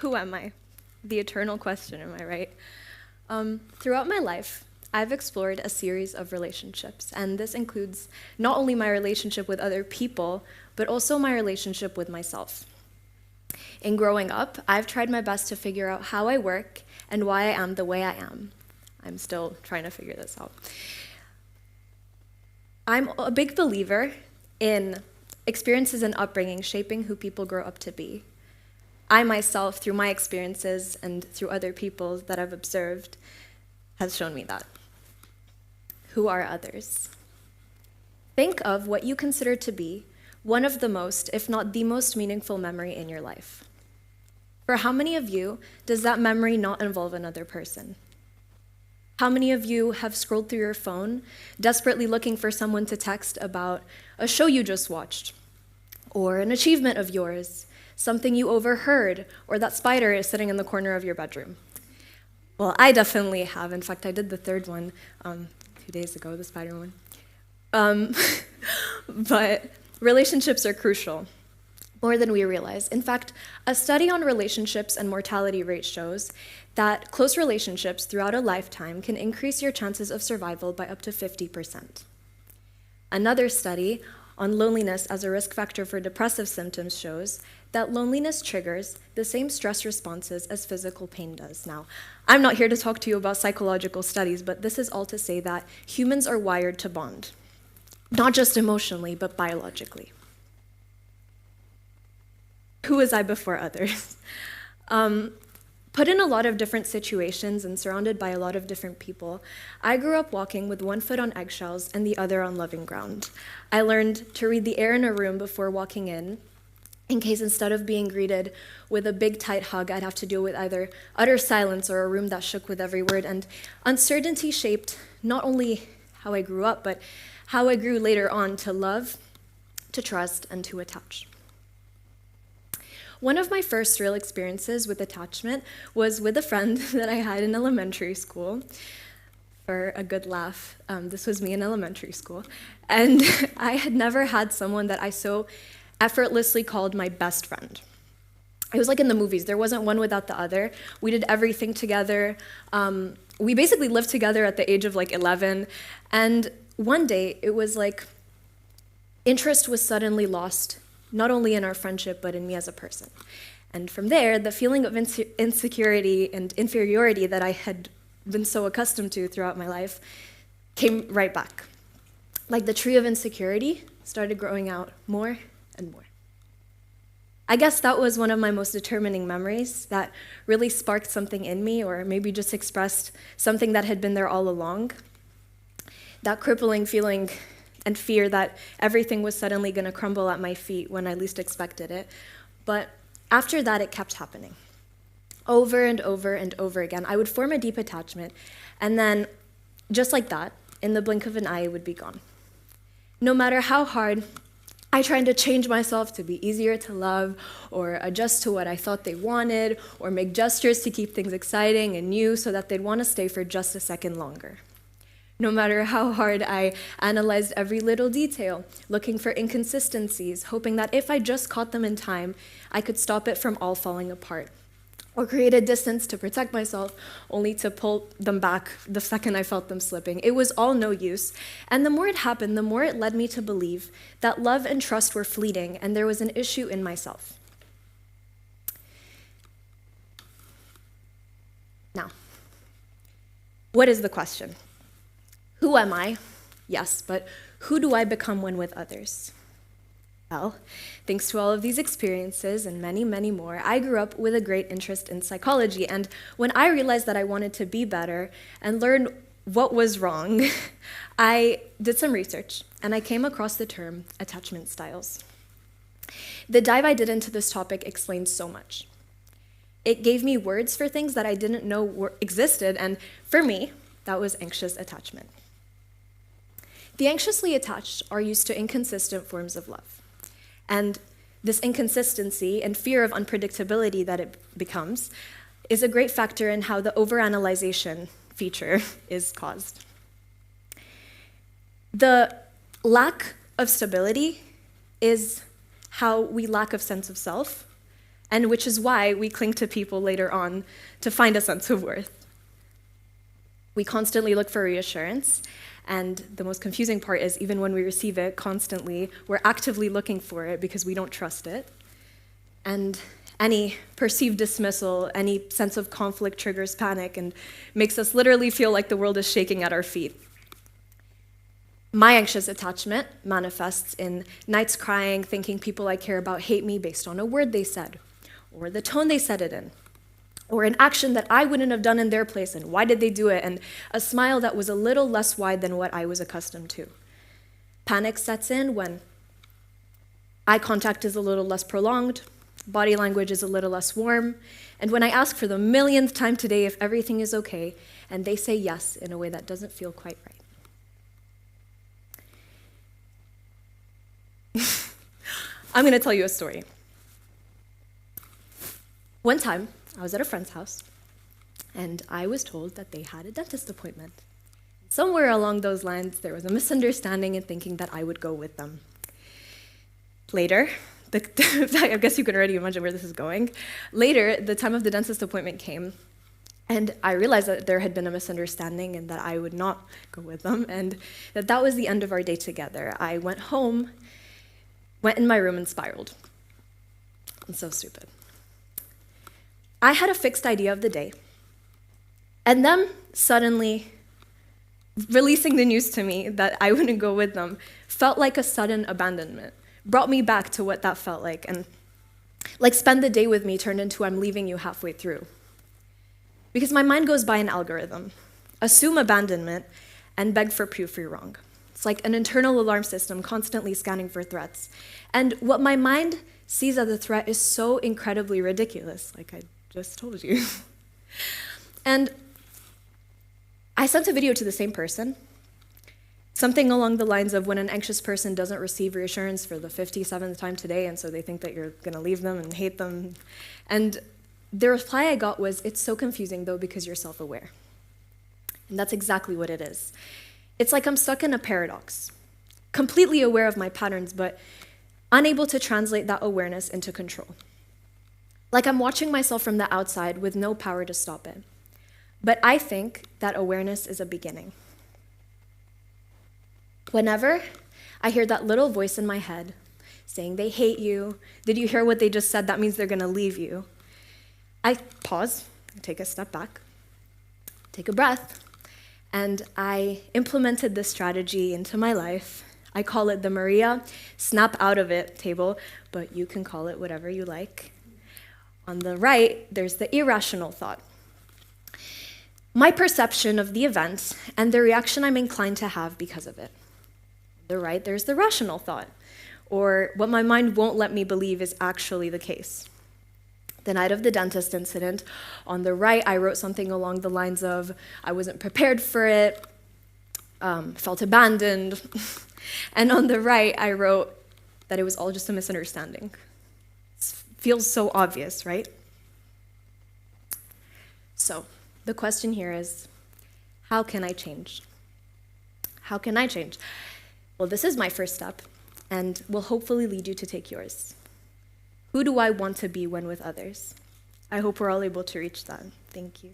Who am I? The eternal question, am I right? Throughout my life, I've explored a series of relationships, and this includes not only my relationship with other people, but also my relationship with myself. In growing up, I've tried my best to figure out how I work and why I am the way I am. I'm still trying to figure this out. I'm a big believer in experiences and upbringing shaping who people grow up to be. I myself, through my experiences and through other people that I've observed, has shown me that. Who are others? Think of what you consider to be one of the most, if not the most meaningful memory in your life. For how many of you does that memory not involve another person? How many of you have scrolled through your phone, desperately looking for someone to text about a show you just watched, or an achievement of yours, something you overheard, or that spider is sitting in the corner of your bedroom? Well, I definitely have. In fact, I did the third one a few days ago, the spider one. But relationships are crucial, more than we realize. In fact, a study on relationships and mortality rate shows that close relationships throughout a lifetime can increase your chances of survival by up to 50%. Another study on loneliness as a risk factor for depressive symptoms shows that loneliness triggers the same stress responses as physical pain does. Now, I'm not here to talk to you about psychological studies, but this is all to say that humans are wired to bond, not just emotionally, but biologically. Who was I before others? Put in a lot of different situations and surrounded by a lot of different people, I grew up walking with one foot on eggshells and the other on loving ground. I learned to read the air in a room before walking in case instead of being greeted with a big tight hug, I'd have to deal with either utter silence or a room that shook with every word. And uncertainty shaped not only how I grew up, but how I grew later on to love, to trust, and to attach. One of my first real experiences with attachment was with a friend that I had in elementary school. For a good laugh, this was me in elementary school. And I had never had someone that I so effortlessly called my best friend. It was like in the movies. There wasn't one without the other. We did everything together. We basically lived together at the age of like 11. And one day, it was like interest was suddenly lost, not only in our friendship, but in me as a person. And from there, the feeling of insecurity and inferiority that I had been so accustomed to throughout my life came right back. Like the tree of insecurity started growing out more and more. I guess that was one of my most determining memories that really sparked something in me, or maybe just expressed something that had been there all along. That crippling feeling and fear that everything was suddenly going to crumble at my feet when I least expected it. But after that, it kept happening. Over and over and over again. I would form a deep attachment, and then, just like that, in the blink of an eye, it would be gone. No matter how hard I tried to change myself to be easier to love, or adjust to what I thought they wanted, or make gestures to keep things exciting and new so that they'd want to stay for just a second longer. No matter how hard I analyzed every little detail, looking for inconsistencies, hoping that if I just caught them in time, I could stop it from all falling apart, or create a distance to protect myself, only to pull them back the second I felt them slipping. It was all no use, and the more it happened, the more it led me to believe that love and trust were fleeting, and there was an issue in myself. Now, what is the question? Who am I? Yes, but who do I become when with others? Well, thanks to all of these experiences and many, many more, I grew up with a great interest in psychology. And when I realized that I wanted to be better and learn what was wrong, I did some research and I came across the term attachment styles. The dive I did into this topic explained so much. It gave me words for things that I didn't know existed, and for me, that was anxious attachment. The anxiously attached are used to inconsistent forms of love. And this inconsistency and fear of unpredictability that it becomes is a great factor in how the overanalyzation feature is caused. The lack of stability is how we lack a sense of self, and which is why we cling to people later on to find a sense of worth. We constantly look for reassurance, and the most confusing part is even when we receive it constantly, we're actively looking for it because we don't trust it. And any perceived dismissal, any sense of conflict triggers panic and makes us literally feel like the world is shaking at our feet. My anxious attachment manifests in nights crying, thinking people I care about hate me based on a word they said, or the tone they said it in, or an action that I wouldn't have done in their place, and why did they do it, and a smile that was a little less wide than what I was accustomed to. Panic sets in when eye contact is a little less prolonged, body language is a little less warm, and when I ask for the millionth time today if everything is okay, and they say yes in a way that doesn't feel quite right. I'm going to tell you a story. One time, I was at a friend's house, and I was told that they had a dentist appointment. Somewhere along those lines, there was a misunderstanding in thinking that I would go with them. Later, I guess you can already imagine where this is going. Later, the time of the dentist appointment came, and I realized that there had been a misunderstanding and that I would not go with them, and that was the end of our day together. I went home, went in my room, and spiraled. I'm so stupid. I had a fixed idea of the day, and them suddenly releasing the news to me that I wouldn't go with them felt like a sudden abandonment, brought me back to what that felt like, and like spend the day with me turned into I'm leaving you halfway through. Because my mind goes by an algorithm, assume abandonment, and beg for proof you're wrong. It's like an internal alarm system constantly scanning for threats. And what my mind sees as a threat is so incredibly ridiculous, like I just told you. And I sent a video to the same person, something along the lines of when an anxious person doesn't receive reassurance for the 57th time today, and so they think that you're gonna leave them and hate them. And the reply I got was, it's so confusing though because you're self-aware. And that's exactly what it is. It's like I'm stuck in a paradox, completely aware of my patterns, but unable to translate that awareness into control. Like I'm watching myself from the outside with no power to stop it. But I think that awareness is a beginning. Whenever I hear that little voice in my head saying they hate you, did you hear what they just said? That means they're gonna leave you. I pause, take a step back, take a breath, and I implemented this strategy into my life. I call it the Maria snap out of it table, but you can call it whatever you like. On the right, there's the irrational thought. My perception of the event and the reaction I'm inclined to have because of it. On the right, there's the rational thought, or what my mind won't let me believe is actually the case. The night of the dentist incident, on the right, I wrote something along the lines of, I wasn't prepared for it, felt abandoned. And on the right, I wrote that it was all just a misunderstanding. It feels so obvious, right? So the question here is, how can I change? How can I change? Well, this is my first step, and will hopefully lead you to take yours. Who do I want to be when with others? I hope we're all able to reach that. Thank you.